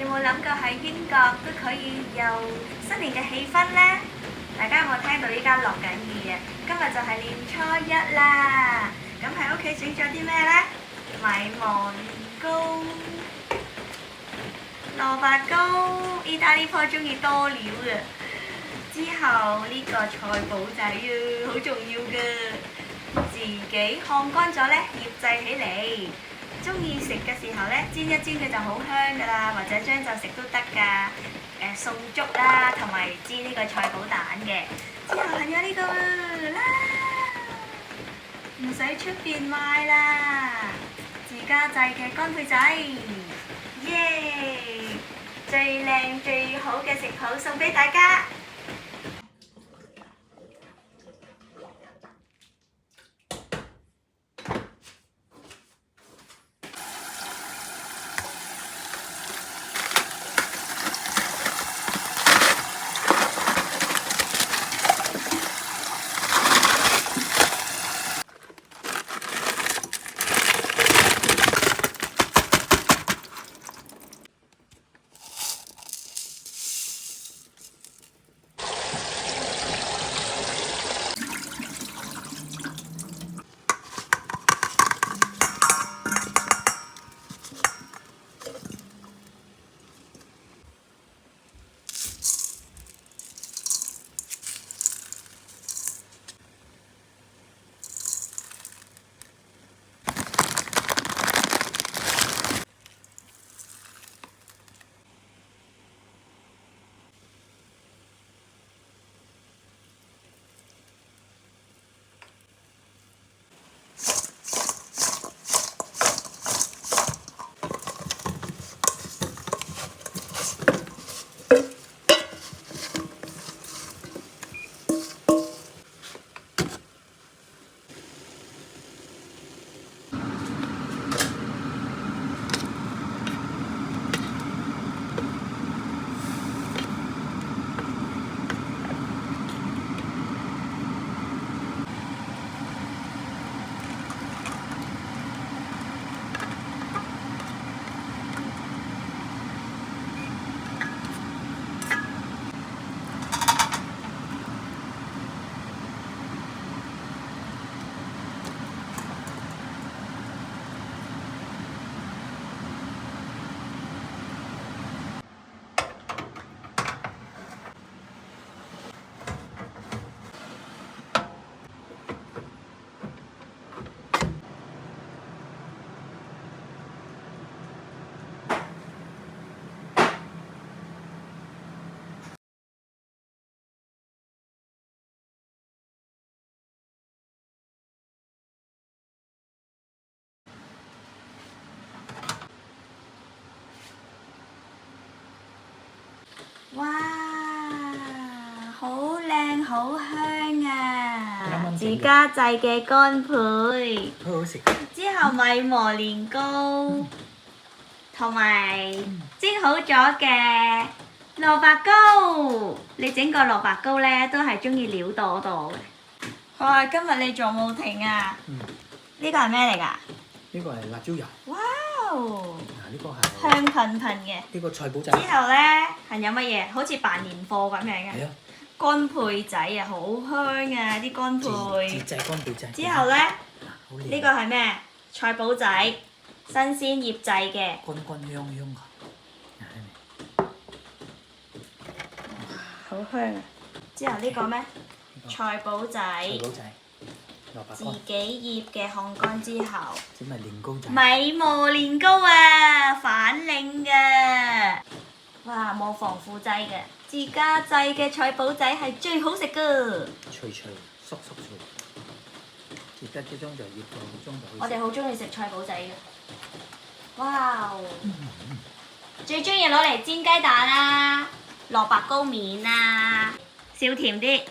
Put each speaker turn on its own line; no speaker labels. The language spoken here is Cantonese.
有冇諗過喺英國都可以有新年嘅氣氛呢？大家有冇聽到依家落緊雨啊？今日就係年初一啦。咁喺屋企整咗啲咩呢？米磨年糕、蘿蔔糕，意大利婆中意多料嘅。之後呢個菜脯仔啊，好重要嘅，自己烘乾咗呢，醃製起嚟。中意食嘅時候呢，煎一煎佢就好香噶啦，或者將就食都得噶。餸粥啦，同埋煎呢個菜脯蛋嘅。之後係有呢個啦，唔使出邊買啦，自家製嘅乾貝仔，耶！最靚最好嘅食譜送俾大家。哇，好靚好香啊！自家製嘅乾貝，
好好食。
之後米磨年糕，同埋蒸好咗嘅蘿蔔糕。你整個蘿蔔糕呢，都係中意料多多嘅。哇！今日你仲冇停啊？呢個係咩嚟㗎？
呢個係辣椒油。
哇哦！
嗱，呢個係
香噴噴嘅。
呢個菜脯仔。
之後呢，係有乜嘢？好似辦年貨咁樣嘅。
係啊。
乾貝仔啊，好香啊！啲乾貝。
自製乾貝仔。
之後呢，
呢
個係咩？菜脯仔，新鮮醃製嘅。
乾乾香香㗎。
好香啊！之後呢個咩？菜脯仔。
菜脯仔。
自己醃嘅烘乾之後。
整埋年糕仔。
米磨年糕啊，反領㗎！哇，冇防腐劑嘅，自家製嘅菜脯仔係最好食㗎。
脆脆，縮縮脆。醃得幾鐘就醃到幾鐘就好食。
我哋好中意食菜脯仔嘅。哇！最中意攞嚟煎雞蛋啊，蘿蔔糕面啊，少甜啲。